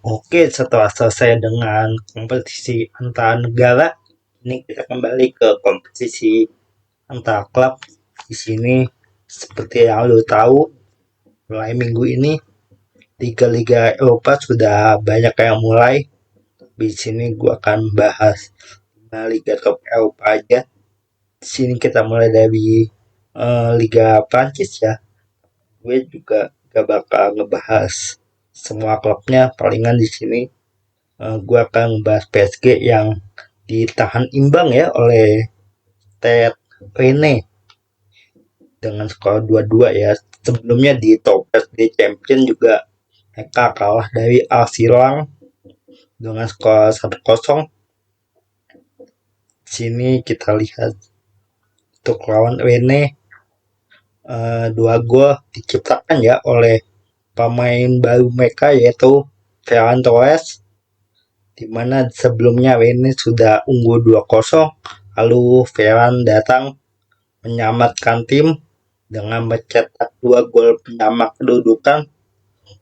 Oke, setelah selesai dengan kompetisi antar negara, ini kita kembali ke kompetisi antar klub. Di sini seperti yang lo tahu, mulai minggu ini liga-liga Eropa sudah banyak yang mulai. Di sini gue akan bahas liga top Eropa aja. Di sini kita mulai dari Liga Prancis ya. Gue juga gak bakal ngebahas semua klubnya, palingan di sini gue akan membahas PSG yang ditahan imbang ya oleh Ted Rene dengan skor 2-2 ya. Sebelumnya di top PSG Champion juga mereka kalah dari Arsenal dengan skor 1-0. Sini kita lihat untuk lawan Rene, dua gol diciptakan ya oleh pemain baru mereka yaitu Ferran Torres, di mana sebelumnya Rene sudah unggul 2-0, lalu Ferran datang menyelamatkan tim dengan mencetak 2 gol penyama kedudukan.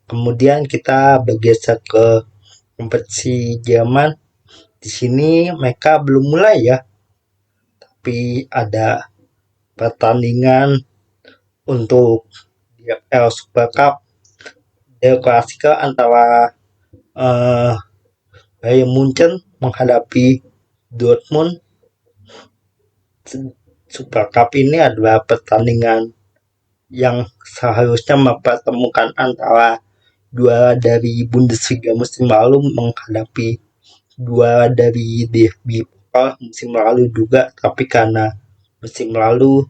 Kemudian kita bergeser ke kompetisi Jerman. Di sini mereka belum mulai ya, tapi ada pertandingan untuk DFL Super Cup El Clasico antara Bayern Munchen menghadapi Dortmund. Super Cup ini adalah pertandingan yang seharusnya mempertemukan antara juara dari Bundesliga musim lalu menghadapi juara dari DFB Pokal musim lalu juga, tapi karena musim lalu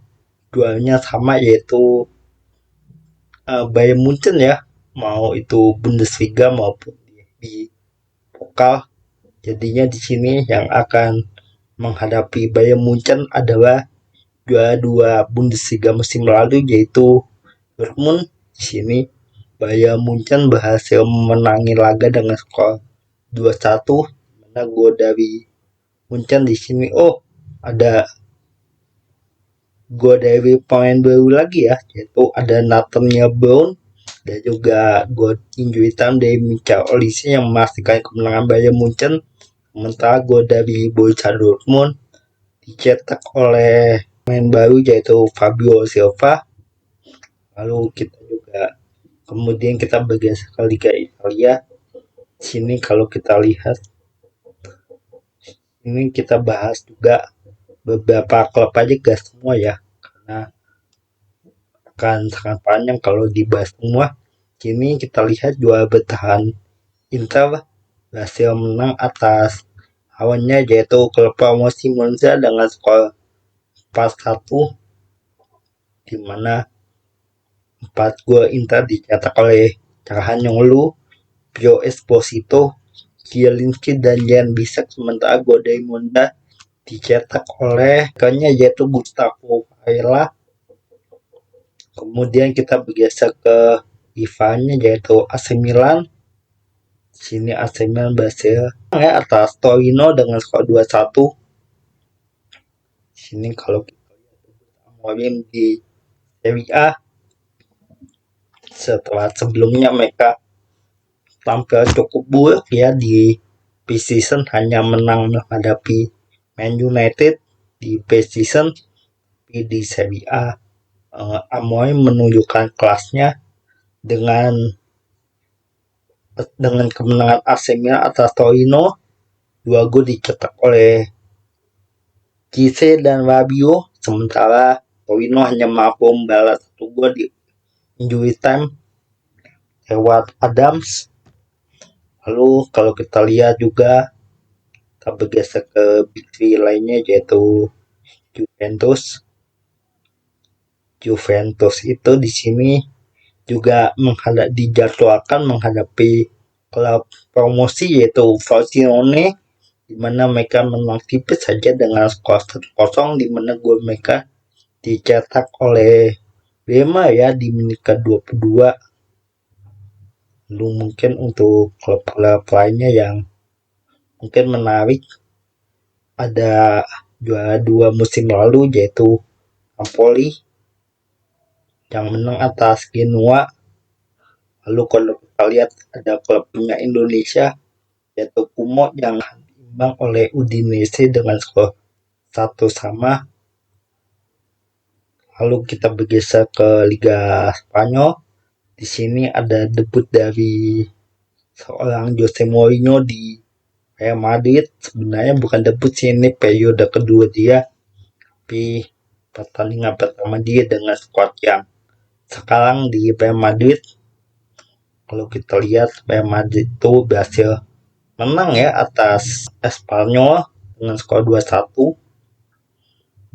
juaranya sama yaitu Bayern Munchen ya, mau itu Bundesliga maupun DFB Pokal. Jadinya di sini yang akan menghadapi Bayern Munchen adalah juara 2 Bundesliga musim lalu yaitu Dortmund. Di sini Bayern Munchen berhasil memenangi laga dengan skor 2-1. Mana gol dari Munchen di sini ada gol dari pemain baru lagi ya, yaitu ada Nathaniel Brown dan juga gol injury time dari Michael Olise yang memastikan kemenangan Bayern Munchen. Sementara gol dari Borussia Dortmund dicetak oleh pemain baru yaitu Fabio Silva. Lalu kita juga kemudian kita bergeser ke Liga Italia. Sini kalau kita lihat, ini kita bahas juga beberapa klub aja gak semua ya, karena akan sangat panjang kalau dibahas semua. Kini kita lihat juara bertahan Inter berhasil menang atas lawannya yaitu klub promosi Monza dengan skor 4-1, di mana 4 gol Inter dicetak oleh Calhanoglu, Pio Esposito, Zielinski dan Jan Bisek. Sementara gol dari Monza dicetak oleh rekannya yaitu Gustavo Varela. Kemudian kita bergeser ke rivalnya yaitu AC Milan. Sini AC Milan berhasil atas Torino dengan skor 2-1. Sini kalau kita lihat di Serie A, setelah sebelumnya mereka tampil cukup buruk ya di pre-season, hanya menang menghadapi Man United di pre-season. Tapi di Serie A Amorim menunjukkan kelasnya dengan kemenangan AC Milan atas Torino. 2 gol dicetak oleh Cisse dan Rabiot, sementara Torino hanya mampu membalas 1 gol di injury time lewat Adams. Lalu kalau kita lihat juga, kita bergeser ke big three lainnya yaitu Juventus. Juventus itu di sini juga dijadwalkan menghadapi klub promosi yaitu Frosinone, di mana mereka menang tipis saja dengan skor 1-0, di mana gol mereka dicetak oleh Bema ya di menit ke-22. Lalu mungkin untuk klub-klub lainnya yang mungkin menarik, ada juara 2 musim lalu yaitu Napoli yang menang atas Genoa. Lalu kalau kita kita lihat ada klub punya Indonesia yaitu Kumo yang imbang oleh Udinese dengan skor 1-1. Lalu kita bergeser ke Liga Spanyol. Di sini ada debut dari seorang Jose Mourinho di Real Madrid. Sebenarnya bukan debut sih, ini periode kedua dia, tapi pertandingan pertama dia dengan skuad yang sekarang di Real Madrid. Kalau kita lihat Real Madrid itu berhasil menang ya atas Espanyol dengan skor 2-1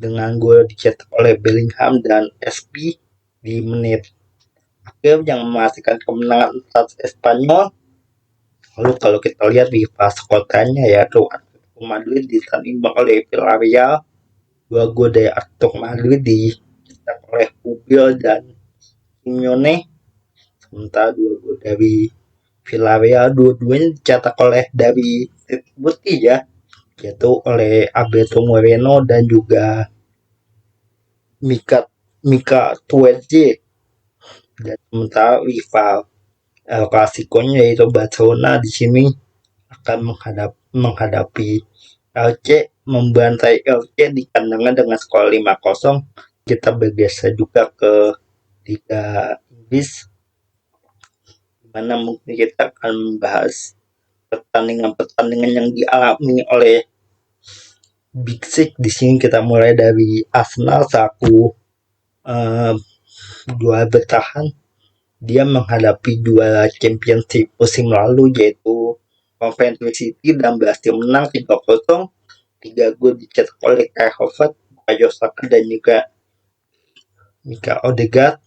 dengan gol dicetak oleh Bellingham dan SP di menit akhir yang memastikan kemenangan atas Espanyol. Lalu kalau kita lihat di fase kotanya yaitu Atletico Madrid ditandingkan oleh Villarreal, 2 gol dari Atletico Madrid dicetak oleh Pubil dan Simeone, sementara 2 gol dari Villarreal dua-duanya dicetak oleh dari putih ya, yaitu oleh Alberto Moreno dan juga Mika Tuedje. Dan sementara rival El Clasico-nya yaitu Barcelona di sini akan menghadapi LC, membantai LC di kandangnya dengan skor 5-0. Kita bergeser juga ke Liga Inggris, dimana mungkin kita akan membahas pertandingan-pertandingan yang dialami oleh Big Six. Di sini kita mulai dari Arsenal selaku juara bertahan. Dia menghadapi juara Championship musim lalu yaitu Coventry City dan berhasil menang 3-0. 3 gol dicetak oleh Kai Havertz, Bukayo Saka dan juga Mika Odegaard.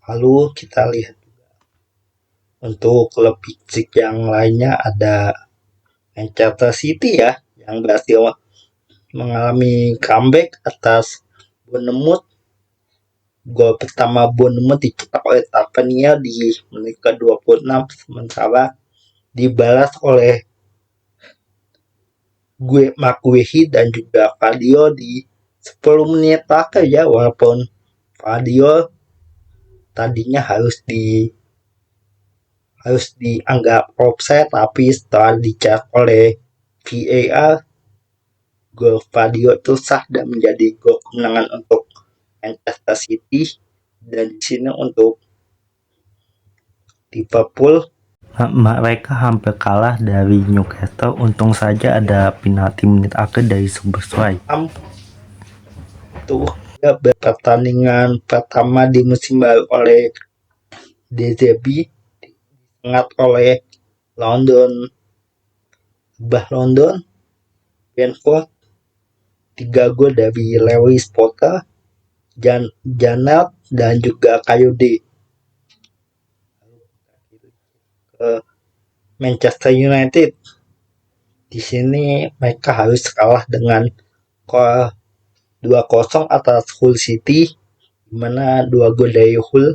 Lalu kita lihat juga untuk klub Big Six yang lainnya ada Manchester City ya, yang berhasil mengalami comeback atas Bournemouth. Gol pertama Bournemouth dicetak oleh Tavernier di menit ke-26, sementara dibalas oleh Maguire dan juga Fabio di 10 menit terakhir ya, walaupun Fabio tadinya harus dianggap offside, tapi setelah dicek oleh VAR, gol Fabio itu sah dan menjadi gol kemenangan untuk Manchester City. Dan di sini untuk Liverpool, mereka hampir kalah dari Newcastle. Untung saja ada penalti menit akhir dari Szoboszlai. Itu pertandingan pertama di musim baru oleh De Zerbi, disengat oleh London Brentford. 3 gol dari Lewis Potter, Janet dan juga Kayode. Manchester United, di sini mereka harus kalah dengan skor 2-0 atas Hull City, di mana 2 gol dari Hull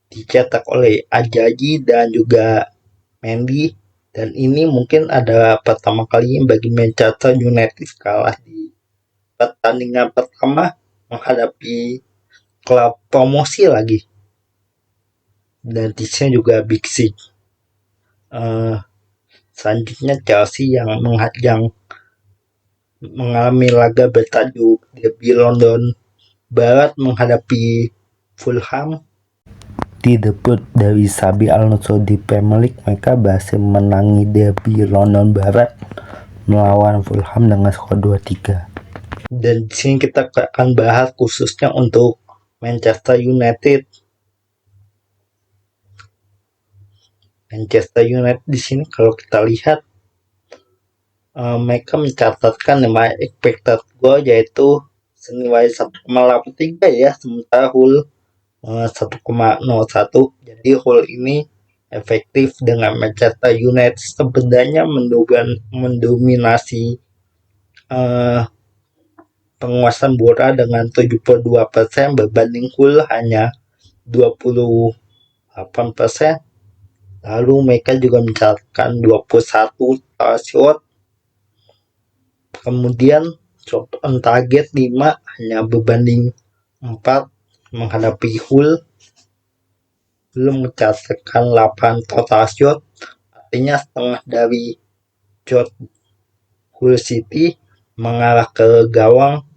dicetak oleh Ajayi dan juga Mendy. Dan ini mungkin adalah pertama kali bagi Manchester United kalah di pertandingan pertama menghadapi klub promosi lagi. Dan di sini juga Big Six. Selanjutnya Chelsea yang mengalami laga bertajuk Derby London Barat menghadapi Fulham. Di debut dari Xabi Alonso di Premier League, mereka berhasil menangi Derby London Barat melawan Fulham dengan skor 2-3. Dan di sini kita akan bahas khususnya untuk Manchester United. Manchester United di sini kalau kita lihat mereka mencatatkan 5 expected goal yaitu senilai 1,83 ya, sementara Hull 1,01. Jadi Hull ini efektif dengan Manchester United sebenarnya mendominasi penguasaan bola dengan 72% berbanding Hull hanya 28%. Lalu mereka juga mencatatkan 21 shot. Kemudian shot on target 5 hanya berbanding 4. menghadapi Hull belum mencatatkan 8 total shot, artinya setengah dari shot Hull City mengarah ke gawang.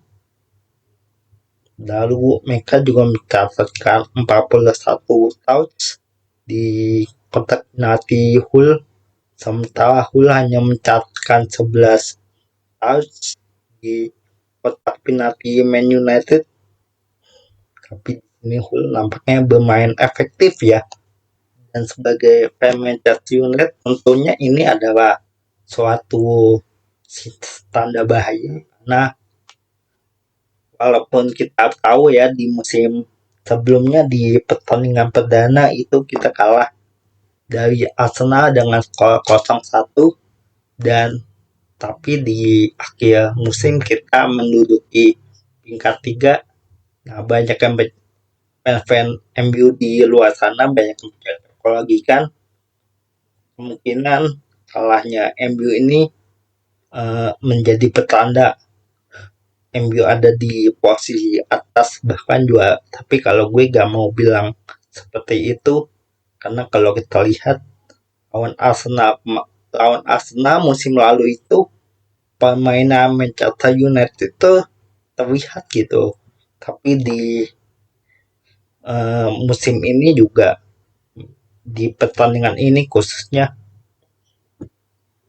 Lalu mereka juga mencatatkan 41 touch di kotak penalti Hull, sementara Hull hanya mencatatkan 11 touch di kotak penalti Man United. Tapi ini Hull nampaknya bermain efektif ya. Dan sebagai fan Manchester United tentunya ini adalah suatu tanda bahaya, karena walaupun kita tahu ya di musim sebelumnya di pertandingan perdana itu kita kalah dari Arsenal dengan skor 0-1, dan tapi di akhir musim kita menduduki peringkat 3. Nah, banyak yang fan MU di luar sana banyak yang lagi kan kemungkinan kalahnya MU ini menjadi petanda MU ada di posisi atas bahkan juara. Tapi kalau gue gak mau bilang seperti itu, karena kalau kita lihat lawan Arsenal musim lalu itu permainan Manchester United itu terlihat gitu. Tapi di musim ini juga di pertandingan ini khususnya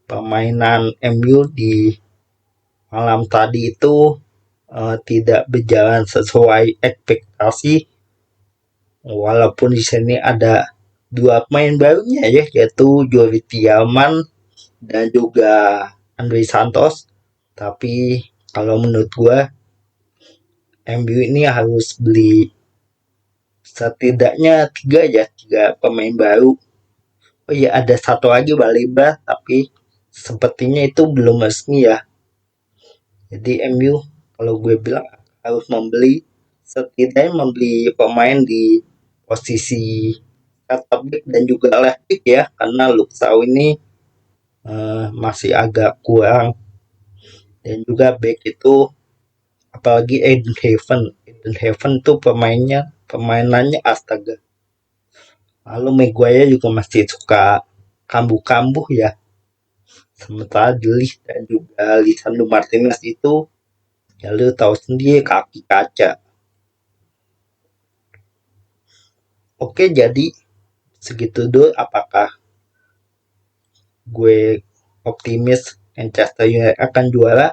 permainan MU di malam tadi itu tidak berjalan sesuai ekspektasi, walaupun di sini ada 2 pemain barunya ya, yaitu Yuri Tillman dan juga Andre Santos. Tapi kalau menurut gua MU ini harus beli setidaknya 3 pemain baru. Oh iya, ada satu lagi Baliba, tapi sepertinya itu belum resmi ya. Jadi MU kalau gue bilang harus setidaknya membeli pemain di posisi center back dan juga left back ya, karena Luksau ini masih agak kurang, dan juga back itu apalagi Eden Haven tuh permainannya astaga. Lalu Maguire juga masih suka kambuh-kambuh ya, sementara Delis dan juga Lisandro Martinez itu ya lu tahu sendiri kaki kaca. Oke, jadi segitu dulu. Apakah gue optimis Manchester United akan juara?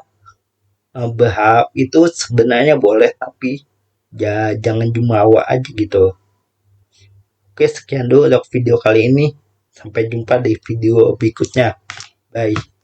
Berharap itu sebenarnya boleh, tapi ya jangan jumawa aja gitu. Oke, sekian dulu untuk video kali ini. Sampai jumpa di video berikutnya. Bye.